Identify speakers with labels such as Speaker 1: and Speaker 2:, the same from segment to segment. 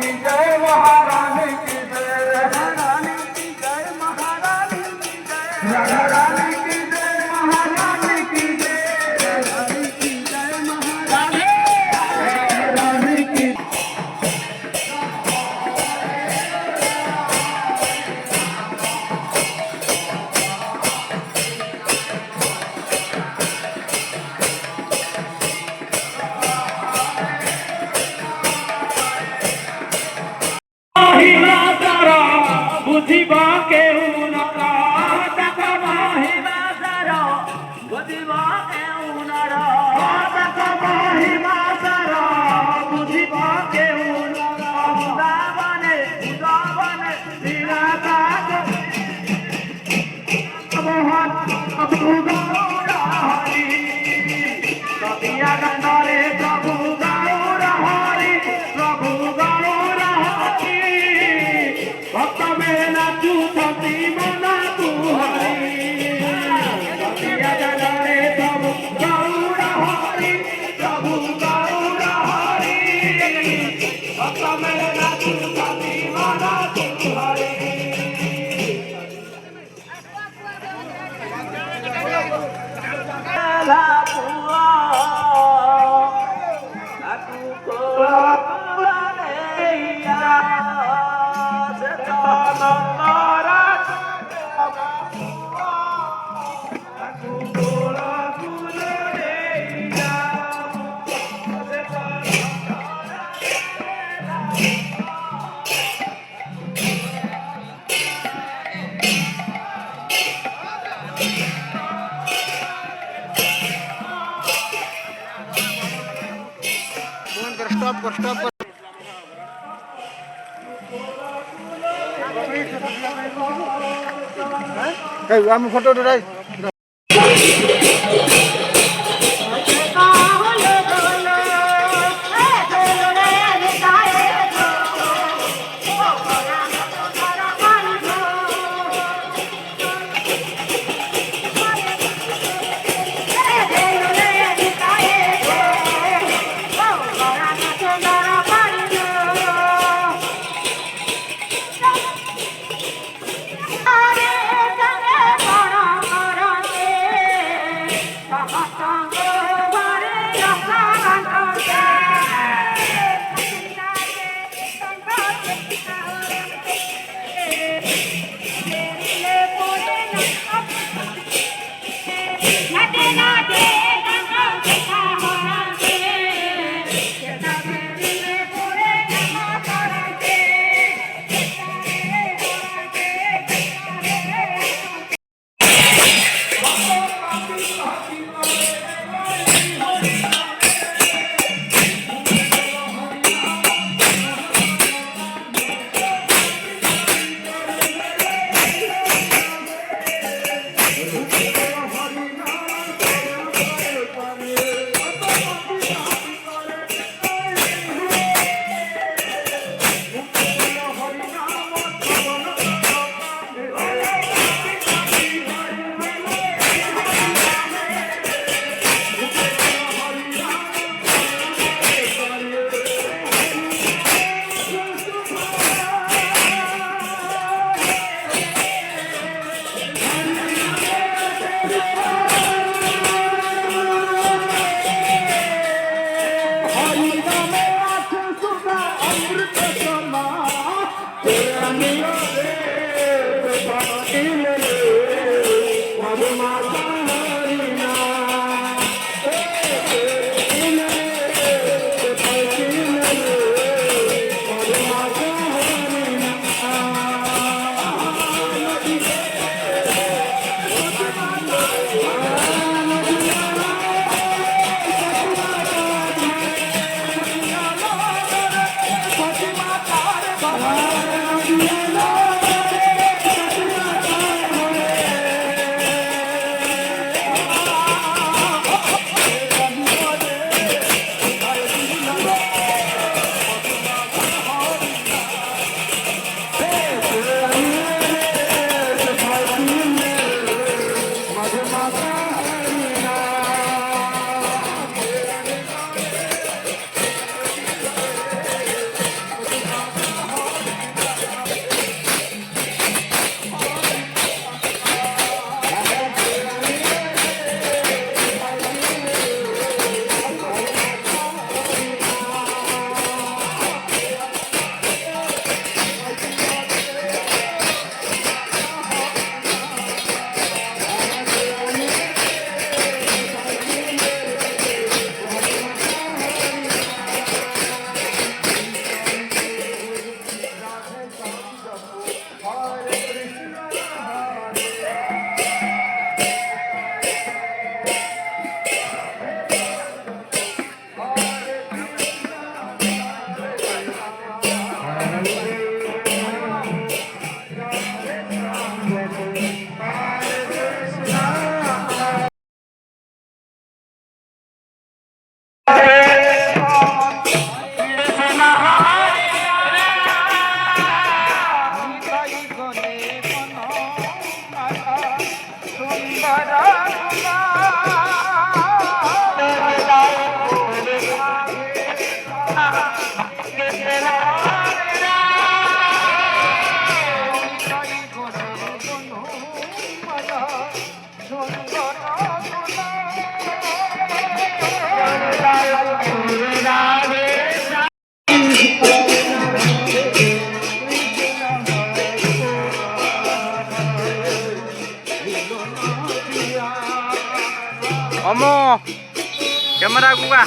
Speaker 1: की जय महारानी की जय महारानी की जय महारानी की जय रानी की जय महारानी की जय रानी की जय महारानी रानी की बुझिबा के उनरा तकबा हिबा सरो बुझिबा के उनरा तकबा हिबा सरो बुझिबा के उनरा उदावने निराकात मोहन प्रभु गौरहरि कबिया गंधारे प्रभु गौरहरि प्रभु गौरहरि भक्त में नाचू सती मना तू हरि कबिया गंधारे प्रभु गौरहरि प्रभु गौरहरि भक्त में नाचू सती मना तू हरि
Speaker 2: स्टॉप আমি ফটো উঠাই অমো ক্যামেরা গুগা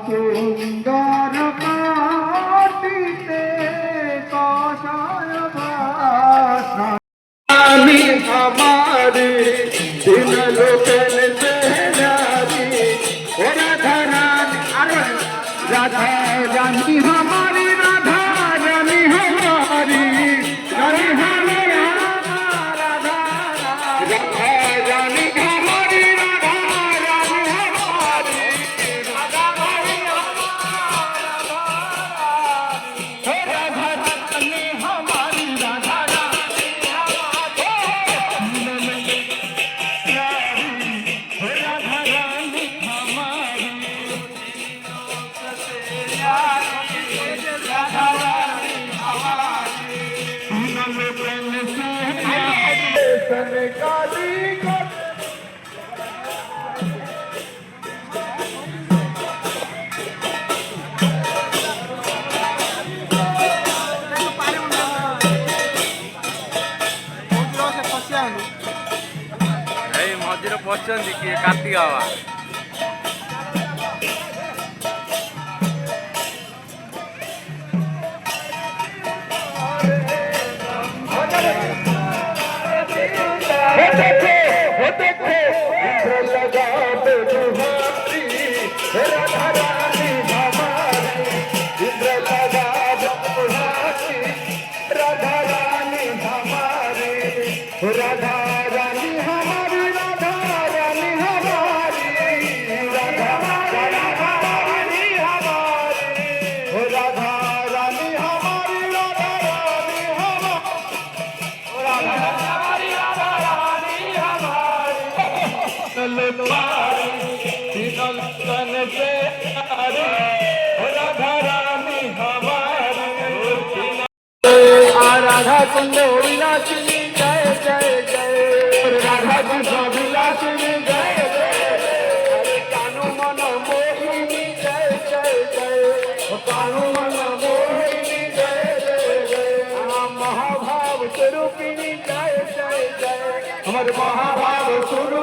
Speaker 1: সুন্দর মাটিতে আমি हमारी दिन लोकल से नारी ओ राधा रानी हमारी राधा रानी हमारी रानी हमारी राधा रानी हमारी राधा रानी हमारी राधा रानी हमारी राधा
Speaker 2: এই মন্দিরে পছন্দ কি কার্তিক বাবা
Speaker 1: राधा रानी हमारी राधा रानी हमारी राधा रानी हमारी राधा रानी हमारी राधा रानी हमारी राधा रानी हमारी तन से राधा रानी हमारी राधा कुंड विलासिनी जय जय जय राधा कुंड विलासिनी जय जय अरे कानू मन मोहिनी जय जय जय कानू मन मोहिनी जय जय जय महाभाव स्वरूपिणी जय जय जय हमारे महाभाव स्वरूप